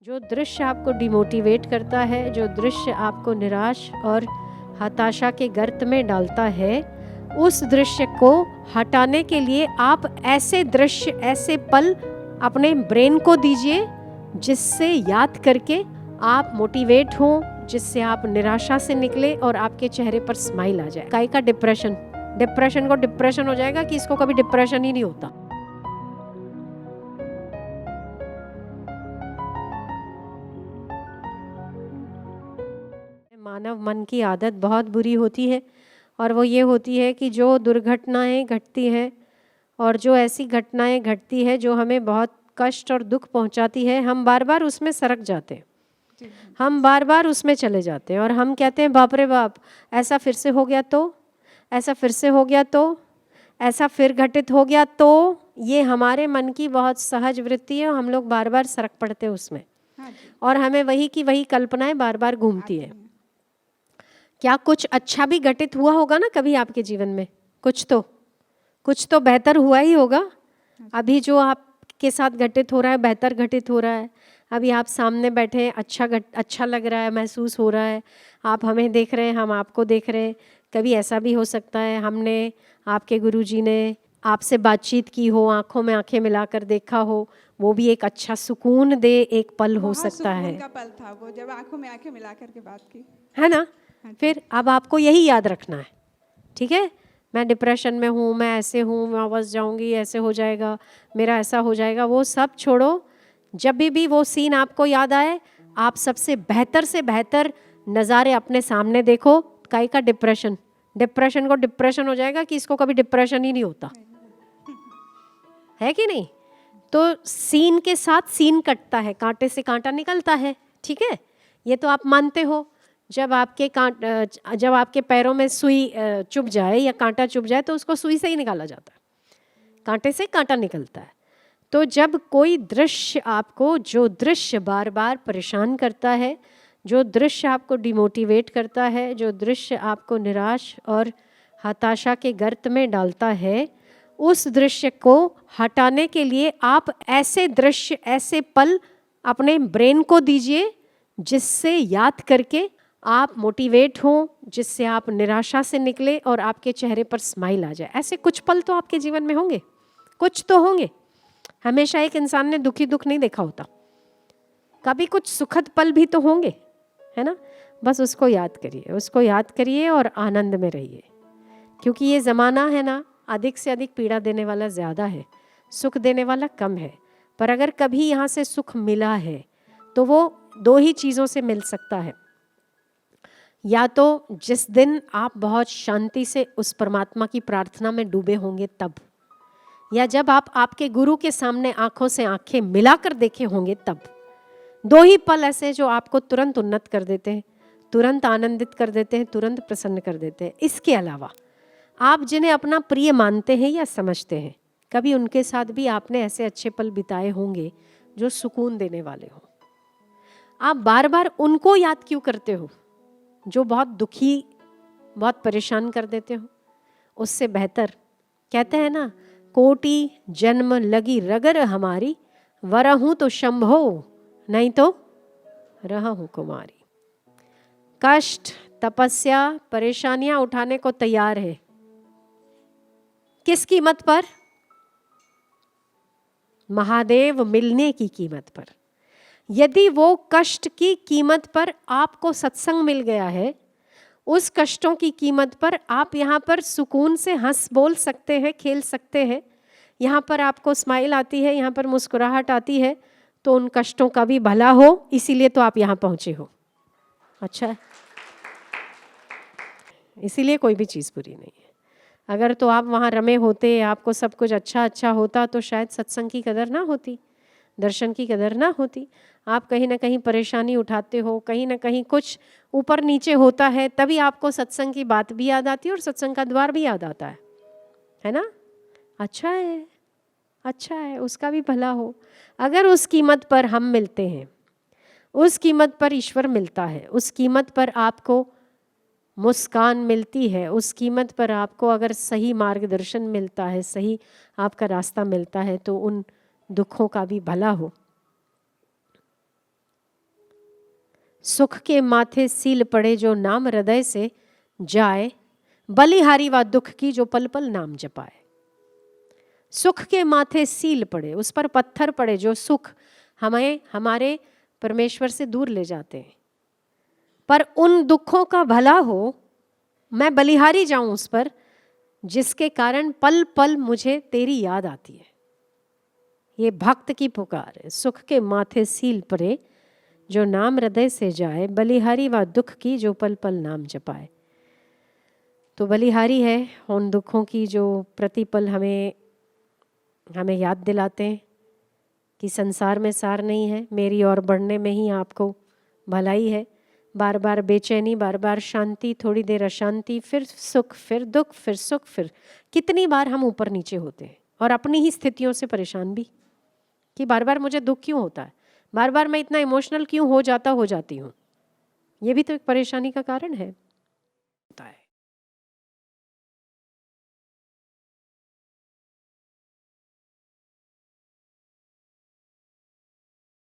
जो दृश्य आपको डिमोटिवेट करता है, जो दृश्य आपको निराश और हताशा के गर्त में डालता है, उस दृश्य को हटाने के लिए आप ऐसे दृश्य, ऐसे पल अपने ब्रेन को दीजिए जिससे याद करके आप मोटिवेट हो, जिससे आप निराशा से निकले और आपके चेहरे पर स्माइल आ जाए। काय का डिप्रेशन, डिप्रेशन को डिप्रेशन हो जाएगा कि इसको कभी डिप्रेशन ही नहीं होता। मानव मन की आदत बहुत बुरी होती है और वो ये होती है कि जो दुर्घटनाएं घटती हैं और जो ऐसी घटनाएं घटती है जो हमें बहुत कष्ट और दुख पहुंचाती है, हम बार बार उसमें सरक जाते हैं, हम बार बार उसमें चले जाते हैं और हम कहते हैं बाप रे बाप, ऐसा फिर से हो गया तो, ऐसा फिर से हो गया तो, ऐसा फिर घटित हो गया तो। ये हमारे मन की बहुत सहज वृत्ति है, हम लोग बार बार सरक पड़ते हैं उसमें और हमें वही की वही कल्पनाएं बार बार घूमती है। क्या कुछ अच्छा भी घटित हुआ होगा ना कभी आपके जीवन में? कुछ तो बेहतर हुआ ही होगा। अभी जो आपके साथ घटित हो रहा है बेहतर घटित हो रहा है। अभी आप सामने बैठे हैं, अच्छा लग रहा है, महसूस हो रहा है। आप हमें देख रहे हैं, हम आपको देख रहे हैं। कभी ऐसा भी हो सकता है हमने, आपके गुरुजी ने आपसे बातचीत की हो, आंखों में आंखें मिलाकर देखा हो, वो भी एक अच्छा सुकून दे एक पल हो सकता है। का पल था वो, जब आंखों में आंखें मिलाकर के बात की, है ना? फिर अब आपको यही याद रखना है, ठीक है? मैं डिप्रेशन में हूँ, मैं ऐसे हूँ, मैं वापस जाऊँगी, ऐसे हो जाएगा, मेरा ऐसा हो जाएगा, वो सब छोड़ो। जब भी वो सीन आपको याद आए, आप सबसे बेहतर से बेहतर नज़ारे अपने सामने देखो। काहे का डिप्रेशन, डिप्रेशन को डिप्रेशन हो जाएगा कि इसको कभी डिप्रेशन ही नहीं होता है कि नहीं? तो सीन के साथ सीन कटता है, कांटे से कांटा निकलता है, ठीक है? ये तो आप मानते हो। जब आपके पैरों में सुई चुभ जाए या कांटा चुभ जाए तो उसको सुई से ही निकाला जाता है, कांटे से कांटा निकलता है। तो जब कोई दृश्य आपको, जो दृश्य बार बार परेशान करता है, जो दृश्य आपको डिमोटिवेट करता है, जो दृश्य आपको निराश और हताशा के गर्त में डालता है, उस दृश्य को हटाने के लिए आप ऐसे दृश्य, ऐसे पल अपने ब्रेन को दीजिए जिससे याद करके आप मोटिवेट हो, जिससे आप निराशा से निकले और आपके चेहरे पर स्माइल आ जाए। ऐसे कुछ पल तो आपके जीवन में होंगे, कुछ तो होंगे। हमेशा एक इंसान ने दुखी दुख नहीं देखा होता, कभी कुछ सुखद पल भी तो होंगे, है ना? बस उसको याद करिए, उसको याद करिए और आनंद में रहिए, क्योंकि ये ज़माना है ना, अधिक से अधिक पीड़ा देने वाला ज़्यादा है, सुख देने वाला कम है। पर अगर कभी यहाँ से सुख मिला है तो वो दो ही चीज़ों से मिल सकता है। या तो जिस दिन आप बहुत शांति से उस परमात्मा की प्रार्थना में डूबे होंगे तब, या जब आप आपके गुरु के सामने आंखों से आंखें मिलाकर देखे होंगे तब। दो ही पल ऐसे जो आपको तुरंत उन्नत कर देते हैं, तुरंत आनंदित कर देते हैं, तुरंत प्रसन्न कर देते हैं। इसके अलावा आप जिन्हें अपना प्रिय मानते हैं या समझते हैं, कभी उनके साथ भी आपने ऐसे अच्छे पल बिताए होंगे जो सुकून देने वाले हों। आप बार बार उनको याद क्यों करते हो जो बहुत दुखी, बहुत परेशान कर देते हो? उससे बेहतर, कहते हैं ना, कोटि जन्म लगी रगर हमारी, वरहूं तो शंभो नहीं तो रहूं कुमारी। कष्ट, तपस्या, परेशानियां उठाने को तैयार है, किस कीमत पर? महादेव मिलने की कीमत पर। यदि वो कष्ट की कीमत पर आपको सत्संग मिल गया है, उस कष्टों की कीमत पर आप यहाँ पर सुकून से हंस बोल सकते हैं, खेल सकते हैं, यहाँ पर आपको स्माइल आती है, यहाँ पर मुस्कुराहट आती है, तो उन कष्टों का भी भला हो, इसीलिए तो आप यहाँ पहुँचे हो। अच्छा है, इसीलिए कोई भी चीज़ बुरी नहीं है। अगर तो आप वहाँ रमे होते, आपको सब कुछ अच्छा अच्छा होता, तो शायद सत्संग की कदर ना होती, दर्शन की कदर ना होती। आप कहीं ना कहीं परेशानी उठाते हो, कहीं ना कहीं कुछ ऊपर नीचे होता है, तभी आपको सत्संग की बात भी याद आती है और सत्संग का द्वार भी याद आता है ना? अच्छा है, अच्छा है, उसका भी भला हो। अगर उस कीमत पर हम मिलते हैं, उस कीमत पर ईश्वर मिलता है, उस कीमत पर आपको मुस्कान मिलती है, उस कीमत पर आपको अगर सही मार्गदर्शन मिलता है, सही आपका रास्ता मिलता है, तो उन दुखों का भी भला हो। सुख के माथे सील पड़े जो नाम हृदय से जाए, बलिहारी व दुख की जो पल पल नाम जपाए। सुख के माथे सील पड़े, उस पर पत्थर पड़े जो सुख हमें हमारे परमेश्वर से दूर ले जाते हैं, पर उन दुखों का भला हो, मैं बलिहारी जाऊं उस पर, जिसके कारण पल पल मुझे तेरी याद आती है। ये भक्त की पुकार है। सुख के माथे सील पड़े जो नाम हृदय से जाए, बलिहारी व दुख की जो पल पल नाम जपाए। तो बलिहारी है उन दुखों की जो प्रतिपल हमें याद दिलाते हैं कि संसार में सार नहीं है, मेरी ओर बढ़ने में ही आपको भलाई है। बार बार बेचैनी, बार बार शांति, थोड़ी देर अशांति, फिर सुख, फिर दुख, फिर सुख, फिर कितनी बार हम ऊपर नीचे होते हैं और अपनी ही स्थितियों से परेशान भी कि बार बार मुझे दुख क्यों होता है, बार बार मैं इतना इमोशनल क्यों हो जाती हूँ। ये भी तो एक परेशानी का कारण है।